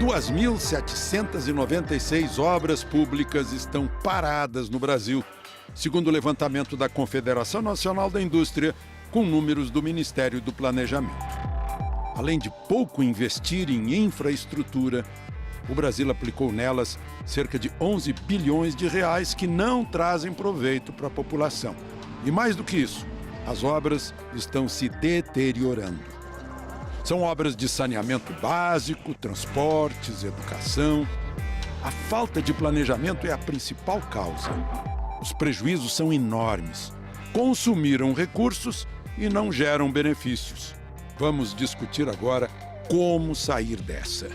2.796 obras públicas estão paradas no Brasil, segundo o levantamento da Confederação Nacional da Indústria, com números do Ministério do Planejamento. Além de pouco investir em infraestrutura, o Brasil aplicou nelas cerca de 11 bilhões de reais que não trazem proveito para a população. E mais do que isso, as obras estão se deteriorando. São obras de saneamento básico, transportes, educação. A falta de planejamento é a principal causa. Os prejuízos são enormes. Consumiram recursos e não geram benefícios. Vamos discutir agora como sair dessa.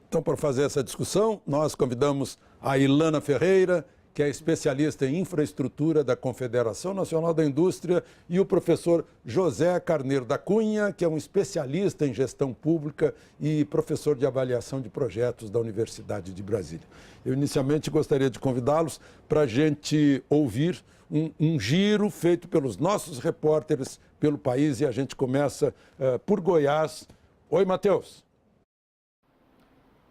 Então, para fazer essa discussão, nós convidamos a Ilana Ferreira, que é especialista em infraestrutura da Confederação Nacional da Indústria, e o professor José Carneiro da Cunha, que é um especialista em gestão pública e professor de avaliação de projetos da Universidade de Brasília. Eu inicialmente gostaria de convidá-los para a gente ouvir um giro feito pelos nossos repórteres pelo país, e a gente começa por Goiás. Oi, Matheus.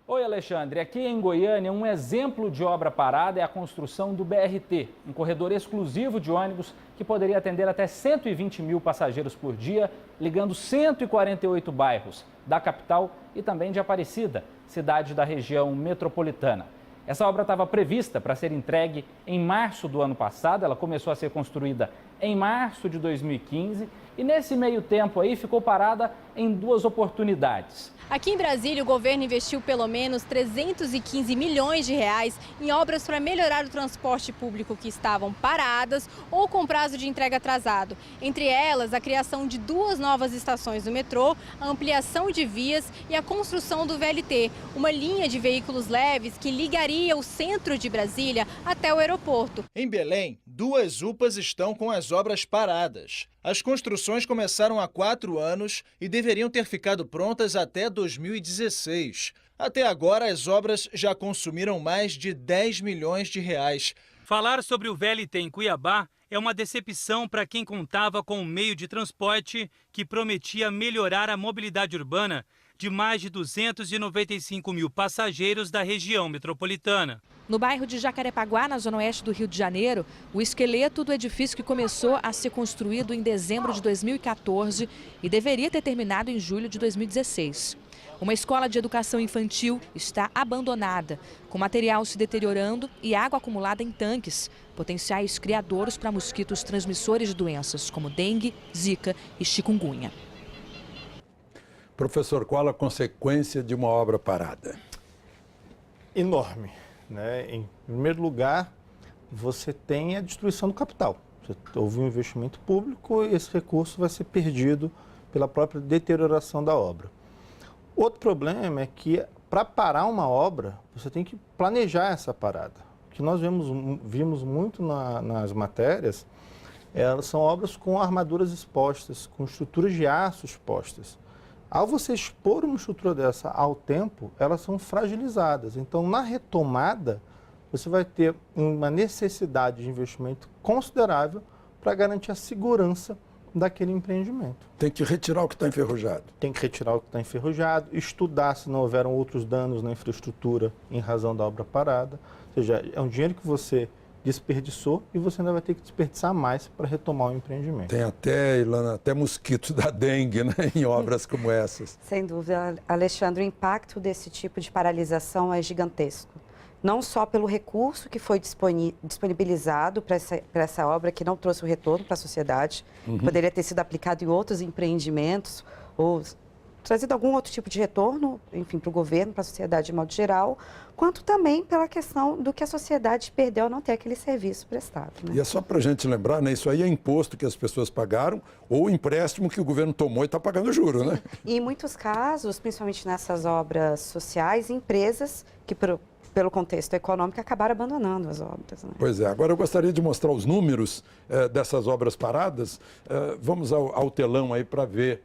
Oi, Alexandre. Aqui em Goiânia, um exemplo de obra parada é a construção do BRT, um corredor exclusivo de ônibus que poderia atender até 120 mil passageiros por dia, ligando 148 bairros da capital e também de Aparecida, cidade da região metropolitana. Essa obra estava prevista para ser entregue em março do ano passado, ela começou a ser construída em março de 2015 e nesse meio tempo aí ficou parada em duas oportunidades. Aqui em Brasília, o governo investiu pelo menos 315 milhões de reais em obras para melhorar o transporte público que estavam paradas ou com prazo de entrega atrasado. Entre elas, a criação de 2 novas estações do metrô, a ampliação de vias e a construção do VLT, uma linha de veículos leves que ligaria o centro de Brasília até o aeroporto. Em Belém, 2 UPAs estão com as obras paradas. As construções começaram há 4 anos e deveriam ter ficado prontas até 2016. Até agora, as obras já consumiram mais de 10 milhões de reais. Falar sobre o VLT em Cuiabá é uma decepção para quem contava com um meio de transporte que prometia melhorar a mobilidade urbana de mais de 295 mil passageiros da região metropolitana. No bairro de Jacarepaguá, na zona oeste do Rio de Janeiro, o esqueleto do edifício que começou a ser construído em dezembro de 2014 e deveria ter terminado em julho de 2016. Uma escola de educação infantil está abandonada, com material se deteriorando e água acumulada em tanques, potenciais criadouros para mosquitos transmissores de doenças como dengue, zika e chikungunya. Professor, qual a consequência de uma obra parada? Enorme, né? Em primeiro lugar, você tem a destruição do capital. Houve um investimento público e esse recurso vai ser perdido pela própria deterioração da obra. Outro problema é que, para parar uma obra, você tem que planejar essa parada. O que nós vimos muito nas matérias são obras com armaduras expostas, com estruturas de aço expostas. Ao você expor uma estrutura dessa ao tempo, elas são fragilizadas. Então, na retomada, você vai ter uma necessidade de investimento considerável para garantir a segurança daquele empreendimento. Tem que retirar o que está enferrujado. Tem que retirar o que está enferrujado, estudar se não houveram outros danos na infraestrutura em razão da obra parada. Ou seja, é um dinheiro que você desperdiçou e você ainda vai ter que desperdiçar mais para retomar o empreendimento. Tem até, Ilana, até mosquitos da dengue, né, em obras como essas. Sem dúvida, Alexandre, o impacto desse tipo de paralisação é gigantesco. Não só pelo recurso que foi disponibilizado para essa obra, que não trouxe o retorno para a sociedade, poderia ter sido aplicado em outros empreendimentos ou trazido algum outro tipo de retorno, enfim, para o governo, para a sociedade de modo geral, quanto também pela questão do que a sociedade perdeu ao não ter aquele serviço prestado. Né? E é só para a gente lembrar, né? Isso aí é imposto que as pessoas pagaram ou empréstimo que o governo tomou e está pagando juros, né? E em muitos casos, principalmente nessas obras sociais, empresas que, pelo contexto econômico, acabaram abandonando as obras. Né? Pois é. Agora eu gostaria de mostrar os números dessas obras paradas. Vamos ao telão aí para ver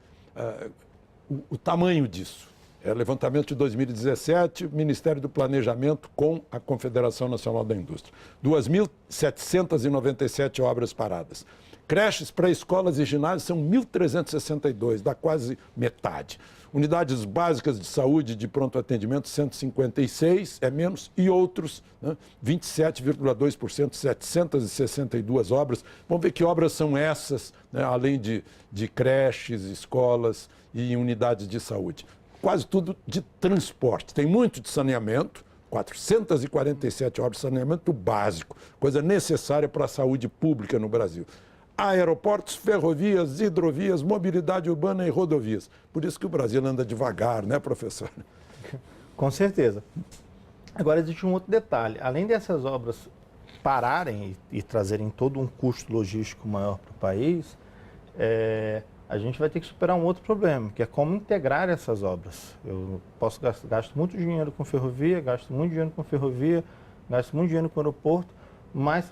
o tamanho disso. levantamento de 2017, Ministério do Planejamento com a Confederação Nacional da Indústria. 2.797 obras paradas. Creches, pré-escolas e ginásios são 1.362, dá quase metade. Unidades básicas de saúde de pronto atendimento, 156, é menos, e outros, né, 27,2%, 762 obras. Vamos ver que obras são essas, né, além de creches, escolas e unidades de saúde. Quase tudo de transporte. Tem muito de saneamento, 447 obras de saneamento básico, coisa necessária para a saúde pública no Brasil. Aeroportos, ferrovias, hidrovias, mobilidade urbana e rodovias. Por isso que o Brasil anda devagar, né, professor? Com certeza. Agora, existe um outro detalhe. Além dessas obras pararem e trazerem todo um custo logístico maior para o país, a gente vai ter que superar um outro problema, que é como integrar essas obras. Eu gasto muito dinheiro com ferrovia, gasto muito dinheiro com aeroporto, mas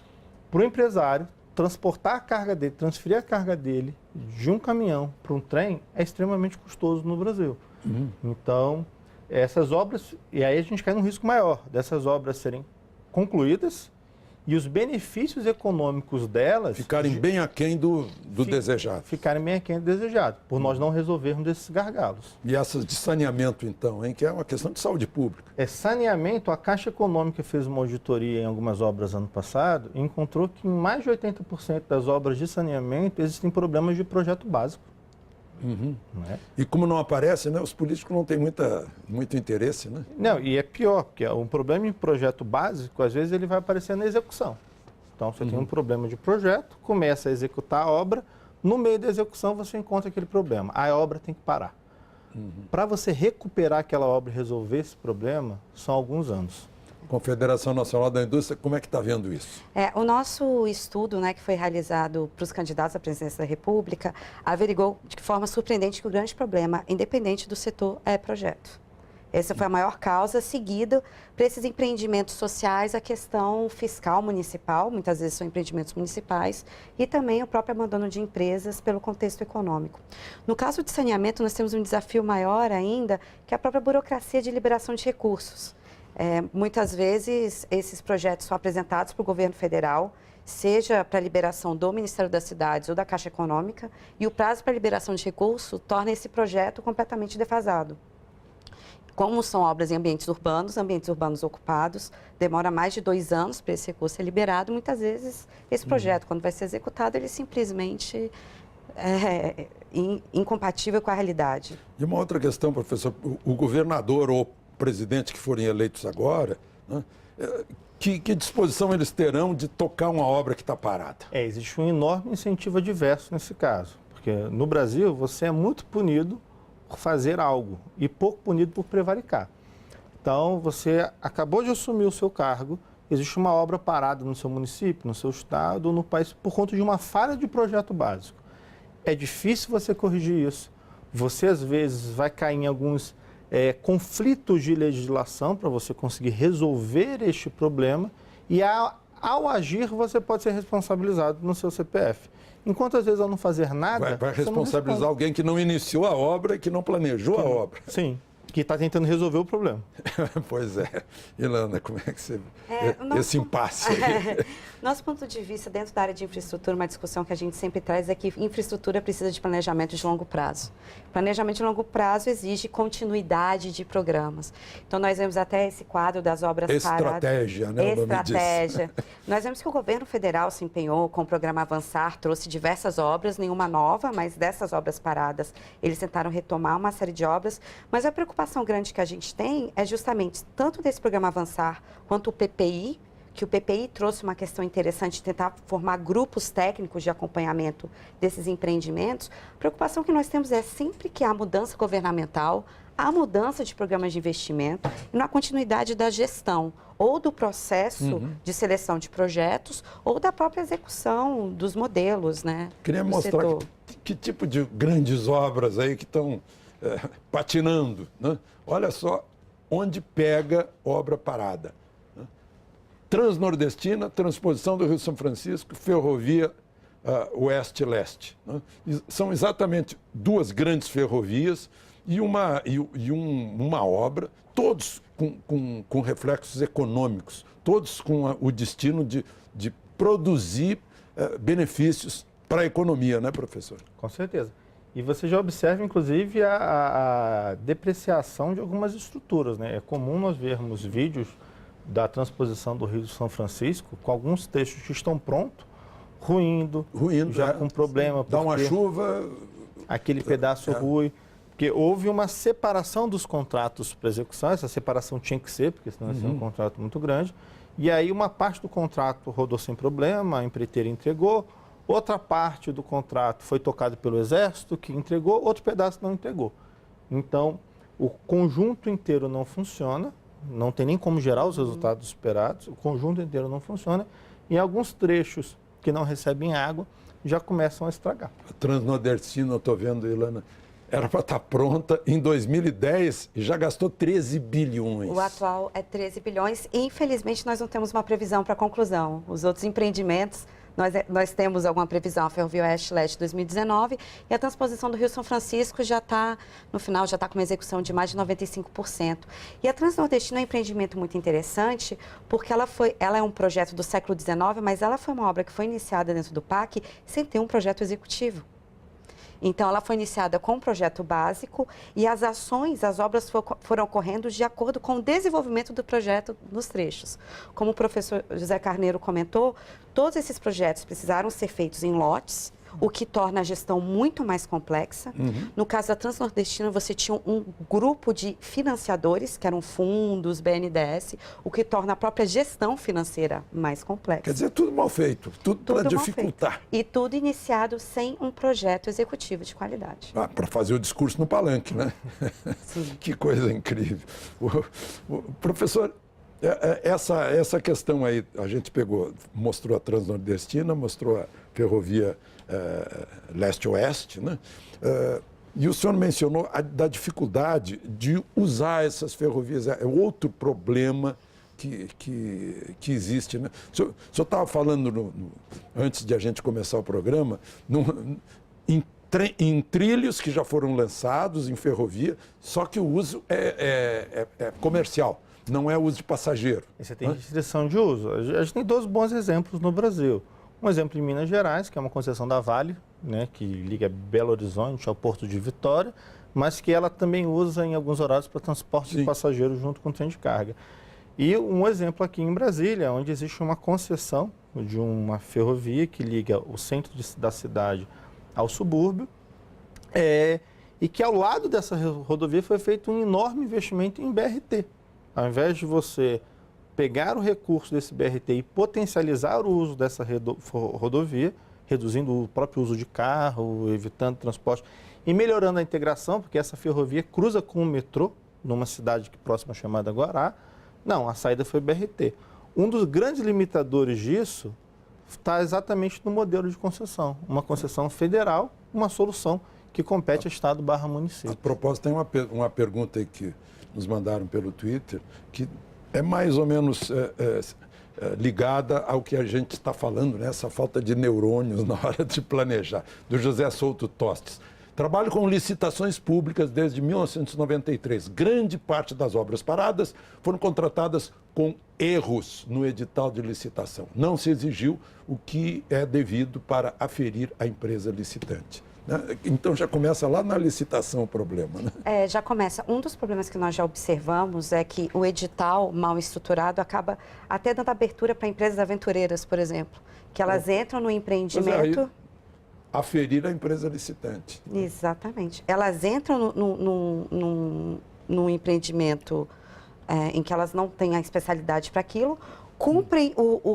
para o empresário, transportar a carga dele, transferir a carga dele de um caminhão para um trem é extremamente custoso no Brasil. Então, essas obras, e aí a gente cai num risco maior dessas obras serem concluídas e os benefícios econômicos delas... Ficarem bem aquém do desejado. Ficarem bem aquém do desejado, por nós não resolvermos desses gargalos. E essas de saneamento, então, hein, que é uma questão de saúde pública. Saneamento, a Caixa Econômica fez uma auditoria em algumas obras ano passado e encontrou que em mais de 80% das obras de saneamento existem problemas de projeto básico. Não é? E como não aparece, né, os políticos não têm muito interesse, né? Não, e é pior, porque um problema em projeto básico, às vezes ele vai aparecer na execução. Então, você tem um problema de projeto, começa a executar a obra, no meio da execução você encontra aquele problema. A obra tem que parar. Para você recuperar aquela obra e resolver esse problema, são alguns anos. Confederação Nacional da Indústria, como é que está vendo isso? O nosso estudo, né, que foi realizado para os candidatos à presidência da República, averigou de forma surpreendente que o grande problema, independente do setor, é projeto. Essa foi a maior causa, seguida para esses empreendimentos sociais, a questão fiscal municipal, muitas vezes são empreendimentos municipais, e também o próprio abandono de empresas pelo contexto econômico. No caso de saneamento, nós temos um desafio maior ainda, que é a própria burocracia de liberação de recursos. Muitas vezes, esses projetos são apresentados para o governo federal, seja para a liberação do Ministério das Cidades ou da Caixa Econômica, e o prazo para liberação de recurso torna esse projeto completamente defasado. Como são obras em ambientes urbanos ocupados, demora mais de 2 anos para esse recurso ser liberado. Muitas vezes, esse projeto, quando vai ser executado, ele simplesmente é incompatível com a realidade. E uma outra questão, professor, o governador ou presidente que forem eleitos agora, né, que disposição eles terão de tocar uma obra que está parada? Existe um enorme incentivo adverso nesse caso, porque no Brasil você é muito punido por fazer algo e pouco punido por prevaricar. Então, você acabou de assumir o seu cargo, existe uma obra parada no seu município, no seu estado ou no país por conta de uma falha de projeto básico. É difícil você corrigir isso. Você, às vezes, vai cair em alguns conflitos de legislação para você conseguir resolver este problema e, ao agir, você pode ser responsabilizado no seu CPF. Enquanto, às vezes, ao não fazer nada... Vai responsabilizar alguém que não iniciou a obra e que não planejou a obra. Sim, que está tentando resolver o problema. Pois é. Ilana, como é que você vê esse impasse aí? Nosso ponto de vista, dentro da área de infraestrutura, uma discussão que a gente sempre traz é que infraestrutura precisa de planejamento de longo prazo. Planejamento de longo prazo exige continuidade de programas. Então, nós vemos até esse quadro das obras paradas. Estratégia, né? Estratégia. Nós vemos que o governo federal se empenhou com o programa Avançar, trouxe diversas obras, nenhuma nova, mas dessas obras paradas, eles tentaram retomar uma série de obras. Mas a preocupação grande que a gente tem é justamente, tanto desse programa Avançar, quanto o PPI, que o PPI trouxe uma questão interessante de tentar formar grupos técnicos de acompanhamento desses empreendimentos. A preocupação que nós temos é sempre que há mudança governamental, há mudança de programas de investimento e na continuidade da gestão ou do processo de seleção de projetos ou da própria execução dos modelos, né? Queria mostrar que tipo de grandes obras aí que estão patinando, né? Olha só onde pega obra parada. Transnordestina, transposição do Rio São Francisco, ferrovia Oeste-Leste. Né? São exatamente 2 grandes ferrovias e uma obra, todos com reflexos econômicos, todos com o destino de produzir benefícios para a economia, né, professor? Com certeza. E você já observa, inclusive, a depreciação de algumas estruturas, né? É comum nós vermos vídeos da transposição do Rio de São Francisco com alguns trechos que estão prontos, ruindo já com problema. Dá uma chuva... Aquele pedaço rui. Porque houve uma separação dos contratos para execução, essa separação tinha que ser, porque senão ia ser um contrato muito grande. E aí uma parte do contrato rodou sem problema, a empreiteira entregou, outra parte do contrato foi tocada pelo Exército, que entregou, outro pedaço não entregou. Então, o conjunto inteiro não funciona, não tem nem como gerar os resultados esperados, o conjunto inteiro não funciona, e alguns trechos que não recebem água já começam a estragar. A Transnordestina, eu estou vendo, Ilana, era para estar pronta em 2010 e já gastou 13 bilhões. O atual é 13 bilhões e, infelizmente, nós não temos uma previsão para conclusão. Os outros empreendimentos, nós temos alguma previsão, a Ferrovia Oeste-Leste 2019, e a transposição do Rio São Francisco já está, no final, já está com uma execução de mais de 95%. E a Transnordestina é um empreendimento muito interessante, porque ela é um projeto do século XIX, mas ela foi uma obra que foi iniciada dentro do PAC sem ter um projeto executivo. Então, ela foi iniciada com um projeto básico e as obras foram ocorrendo de acordo com o desenvolvimento do projeto nos trechos. Como o professor José Carneiro comentou, todos esses projetos precisaram ser feitos em lotes, o que torna a gestão muito mais complexa. No caso da Transnordestina, você tinha um grupo de financiadores, que eram fundos, BNDES, o que torna a própria gestão financeira mais complexa. Quer dizer, tudo mal feito, tudo para dificultar. E tudo iniciado sem um projeto executivo de qualidade. Para fazer o discurso no palanque, né? Sim. Que coisa incrível. Professor, essa questão aí, a gente mostrou a Transnordestina, mostrou a Ferrovia Leste-Oeste, né? E o senhor mencionou da dificuldade de usar essas ferrovias. É outro problema que existe, né? O senhor estava falando, antes de a gente começar o programa, em trilhos que já foram lançados em ferrovia, só que o uso é comercial, não é uso de passageiro. E você tem restrição de uso. A gente tem dois bons exemplos no Brasil. Um exemplo em Minas Gerais, que é uma concessão da Vale, né, que liga Belo Horizonte ao Porto de Vitória, mas que ela também usa em alguns horários para transporte de passageiros junto com o trem de carga. E um exemplo aqui em Brasília, onde existe uma concessão de uma ferrovia que liga o centro da cidade ao subúrbio, e que ao lado dessa rodovia foi feito um enorme investimento em BRT. Ao invés de você pegar o recurso desse BRT e potencializar o uso dessa rodovia, reduzindo o próprio uso de carro, evitando transporte e melhorando a integração, porque essa ferrovia cruza com o metrô, numa cidade próxima chamada Guará. Não, a saída foi BRT. Um dos grandes limitadores disso está exatamente no modelo de concessão. Uma concessão federal, uma solução que compete a Estado/município. A propósito, tem uma pergunta aí que nos mandaram pelo Twitter, que é mais ou menos ligada ao que a gente está falando, né? Essa falta de neurônios na hora de planejar, do José Souto Tostes. Trabalho com licitações públicas desde 1993. Grande parte das obras paradas foram contratadas com erros no edital de licitação. Não se exigiu o que é devido para aferir a empresa licitante. Então já começa lá na licitação o problema, né? Já começa. Um dos problemas que nós já observamos é que o edital mal estruturado acaba até dando abertura para empresas aventureiras, por exemplo, que elas entram no empreendimento... Aferir a empresa licitante. Exatamente. Elas entram num empreendimento em que elas não têm a especialidade para aquilo, cumprem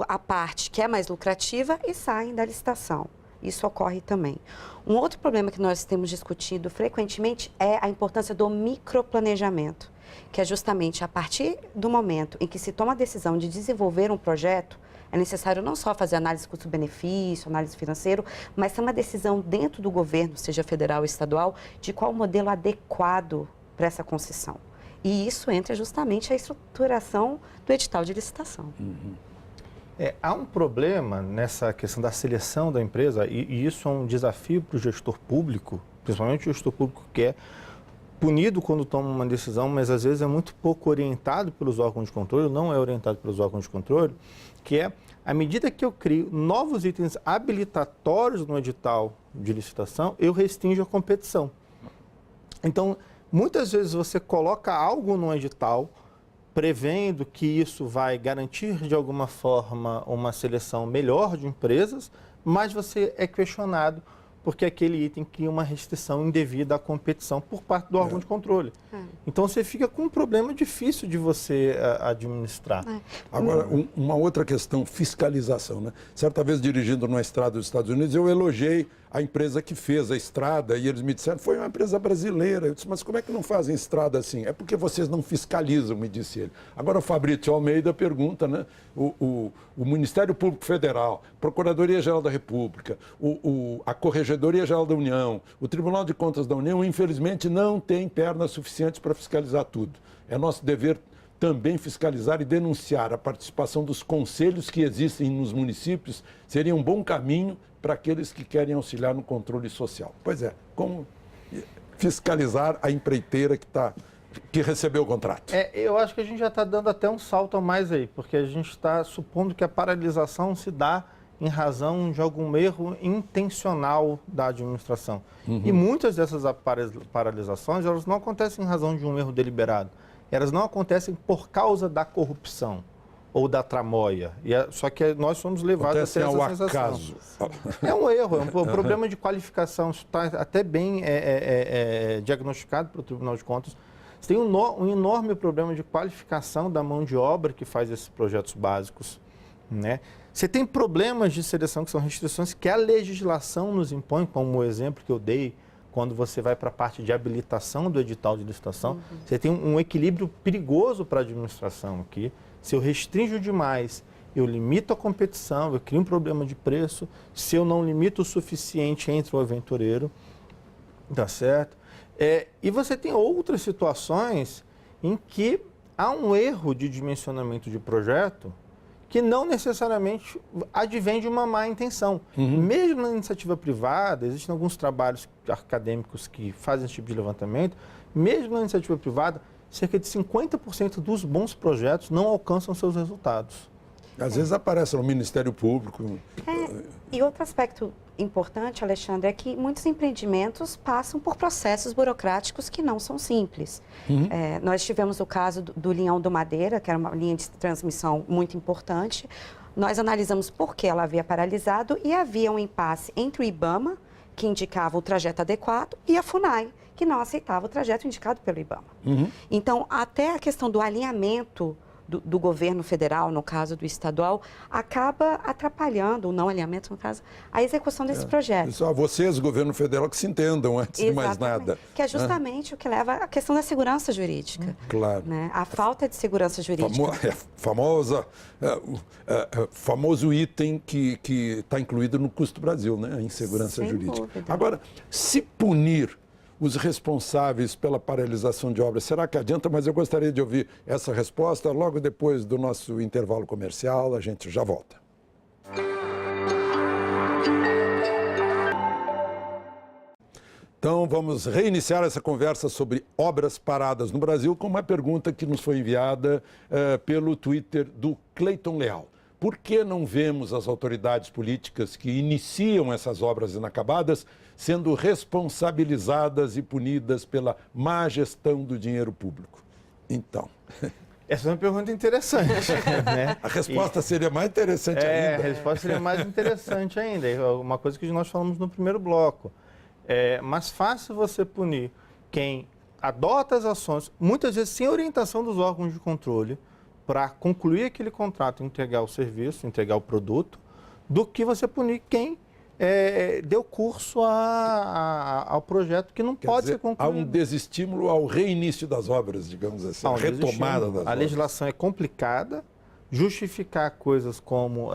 a parte que é mais lucrativa e saem da licitação. Isso ocorre também. Um outro problema que nós temos discutido frequentemente é a importância do microplanejamento, que é justamente a partir do momento em que se toma a decisão de desenvolver um projeto, é necessário não só fazer análise custo-benefício, análise financeira, mas ter uma decisão dentro do governo, seja federal ou estadual, de qual o modelo adequado para essa concessão. E isso entra justamente a estruturação do edital de licitação. Há um problema nessa questão da seleção da empresa, e isso é um desafio para o gestor público, principalmente o gestor público que quer punido quando toma uma decisão, mas às vezes é muito pouco orientado pelos órgãos de controle, não é orientado pelos órgãos de controle, que é, à medida que eu crio novos itens habilitatórios no edital de licitação, eu restringo a competição. Então, muitas vezes você coloca algo no edital, prevendo que isso vai garantir de alguma forma uma seleção melhor de empresas, mas você é questionado porque aquele item cria uma restrição indevida à competição por parte do órgão de controle. Então você fica com um problema difícil de você administrar. Agora, uma outra questão, fiscalização, né? Certa vez, dirigindo numa estrada dos Estados Unidos, eu elogiei a empresa que fez a estrada e eles me disseram, foi uma empresa brasileira. Eu disse, mas como é que não fazem estrada assim? É porque vocês não fiscalizam, me disse ele. Agora o Fabrício Almeida pergunta, né? O Ministério Público Federal, Procuradoria-Geral da República, a Corregedoria-Geral da União, o Tribunal de Contas da União, infelizmente, não tem pernas suficientes para fiscalizar tudo. É nosso dever também fiscalizar e denunciar a participação dos conselhos que existem nos municípios. Seria um bom caminho para aqueles que querem auxiliar no controle social. Pois é, como fiscalizar a empreiteira que recebeu o contrato? Eu acho que a gente já está dando até um salto a mais aí, porque a gente está supondo que a paralisação se dá em razão de algum erro intencional da administração. E muitas dessas paralisações, elas não acontecem em razão de um erro deliberado. Elas não acontecem por causa da corrupção ou da tramóia. Só que nós somos levados a ter essa sensação. Acaso. É um erro, é um problema de qualificação. Isso está até bem diagnosticado pelo Tribunal de Contas. Você tem um enorme problema de qualificação da mão de obra que faz esses projetos básicos, né? Você tem problemas de seleção, que são restrições que a legislação nos impõe, como o exemplo que eu dei, quando você vai para a parte de habilitação do edital de licitação, você tem um equilíbrio perigoso para a administração aqui. Se eu restringo demais, eu limito a competição, eu crio um problema de preço. Se eu não limito o suficiente entre o aventureiro, tá certo? E você tem outras situações em que há um erro de dimensionamento de projeto que não necessariamente advém de uma má intenção. Mesmo na iniciativa privada, existem alguns trabalhos acadêmicos que fazem esse tipo de levantamento, mesmo na iniciativa privada, cerca de 50% dos bons projetos não alcançam seus resultados. Às vezes aparece no Ministério Público. E outro aspecto importante, Alexandre, é que muitos empreendimentos passam por processos burocráticos que não são simples. Nós tivemos o caso do Linhão do Madeira, que era uma linha de transmissão muito importante. Nós analisamos por que ela havia paralisado e havia um impasse entre o IBAMA, que indicava o trajeto adequado, e a FUNAI, que não aceitava o trajeto indicado pelo IBAMA. Então, até a questão do alinhamento do governo federal, no caso do estadual, acaba atrapalhando, o não alinhamento, no caso, a execução desse projeto. Só vocês, governo federal, que se entendam antes de mais nada. Que é justamente o que leva à questão da segurança jurídica. Claro. Né? A falta de segurança jurídica. Famoso item que está incluído no custo Brasil, né? A insegurança jurídica. Dúvida. Agora, se punir os responsáveis pela paralisação de obras, será que adianta? Mas eu gostaria de ouvir essa resposta logo depois do nosso intervalo comercial. A gente já volta. Então, vamos reiniciar essa conversa sobre obras paradas no Brasil com uma pergunta que nos foi enviada pelo Twitter do Cleiton Leal. Por que não vemos as autoridades políticas que iniciam essas obras inacabadas sendo responsabilizadas e punidas pela má gestão do dinheiro público? Então... Essa é uma pergunta interessante, né? A resposta seria mais interessante ainda. A resposta seria mais interessante ainda. É uma coisa que nós falamos no primeiro bloco. É mais fácil você punir quem adota as ações, muitas vezes sem orientação dos órgãos de controle, para concluir aquele contrato, entregar o serviço, entregar o produto, do que você punir quem deu curso ao projeto que não pode ser concluído. Há um desestímulo ao reinício das obras, digamos assim, a retomada das obras. A legislação é complicada, justificar coisas como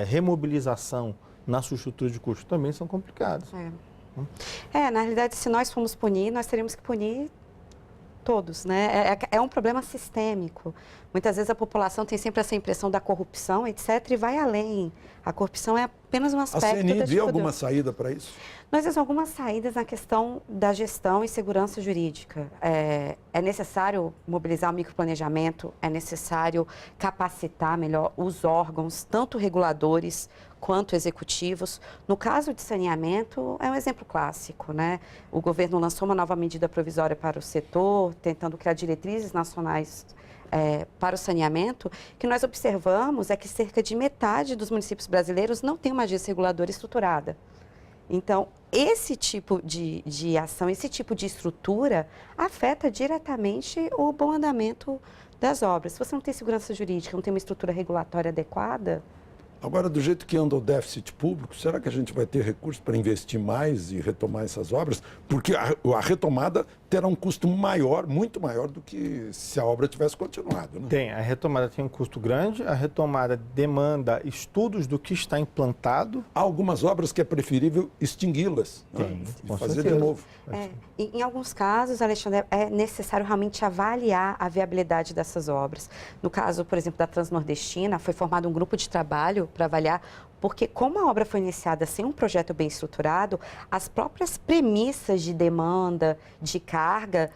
remobilização na substituição de custo também são complicadas. Na realidade, se nós formos punir, nós teríamos que punir todos, né? É um problema sistêmico. Muitas vezes a população tem sempre essa impressão da corrupção, etc., e vai além. A corrupção é apenas um aspecto da CNI vê alguma saída para isso? Nós temos algumas saídas na questão da gestão e segurança jurídica. É necessário mobilizar o microplanejamento, é necessário capacitar melhor os órgãos, tanto reguladores quanto executivos. No caso de saneamento, é um exemplo clássico, né? O governo lançou uma nova medida provisória para o setor, tentando criar diretrizes nacionais para o saneamento. O que nós observamos é que cerca de metade dos municípios brasileiros não tem uma agência reguladora estruturada. Então, esse tipo de ação, esse tipo de estrutura afeta diretamente o bom andamento das obras. Se você não tem segurança jurídica, não tem uma estrutura regulatória adequada... Agora, do jeito que anda o déficit público, será que a gente vai ter recursos para investir mais e retomar essas obras? Porque a retomada terá um custo maior, muito maior do que se a obra tivesse continuado, né? Tem, a retomada tem um custo grande, a retomada demanda estudos do que está implantado. Há algumas obras que é preferível extingui-las, né? E fazer de novo. Em alguns casos, Alexandre, é necessário realmente avaliar a viabilidade dessas obras. No caso, por exemplo, da Transnordestina, foi formado um grupo de trabalho para avaliar, porque como a obra foi iniciada sem um projeto bem estruturado, as próprias premissas de demanda, de carga,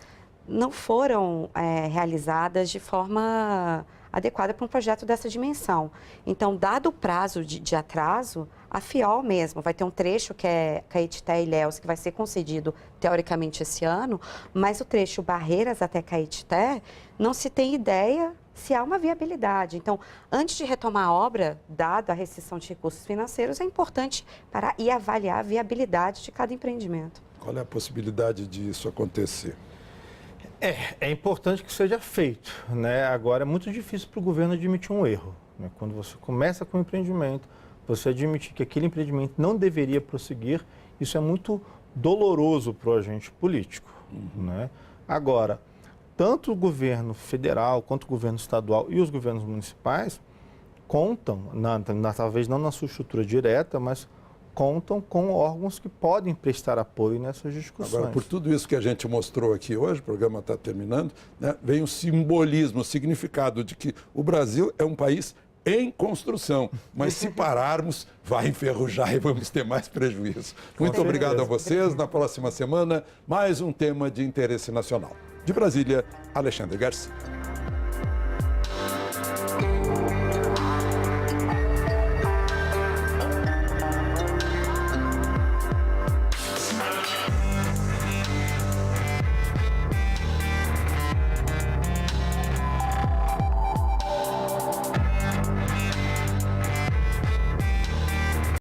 não foram realizadas de forma adequada para um projeto dessa dimensão. Então, dado o prazo de atraso, a FIOL mesmo vai ter um trecho que é Caetité e Ilhéus, que vai ser concedido teoricamente esse ano, mas o trecho Barreiras até Caetité não se tem ideia se há uma viabilidade. Então, antes de retomar a obra, dada a restrição de recursos financeiros, é importante parar e avaliar a viabilidade de cada empreendimento. Qual é a possibilidade disso acontecer? É importante que seja feito, né? Agora, é muito difícil para o governo admitir um erro, né? Quando você começa com um empreendimento, você admitir que aquele empreendimento não deveria prosseguir, isso é muito doloroso para o agente político, né? Agora, tanto o governo federal quanto o governo estadual e os governos municipais contam, talvez não na sua estrutura direta, mas contam com órgãos que podem prestar apoio nessas discussões. Agora, por tudo isso que a gente mostrou aqui hoje, o programa está terminando, né, vem o simbolismo, o significado de que o Brasil é um país em construção, mas se pararmos, vai enferrujar e vamos ter mais prejuízo. Muito obrigado a vocês. Na próxima semana, mais um tema de interesse nacional. De Brasília, Alexandre Garcia.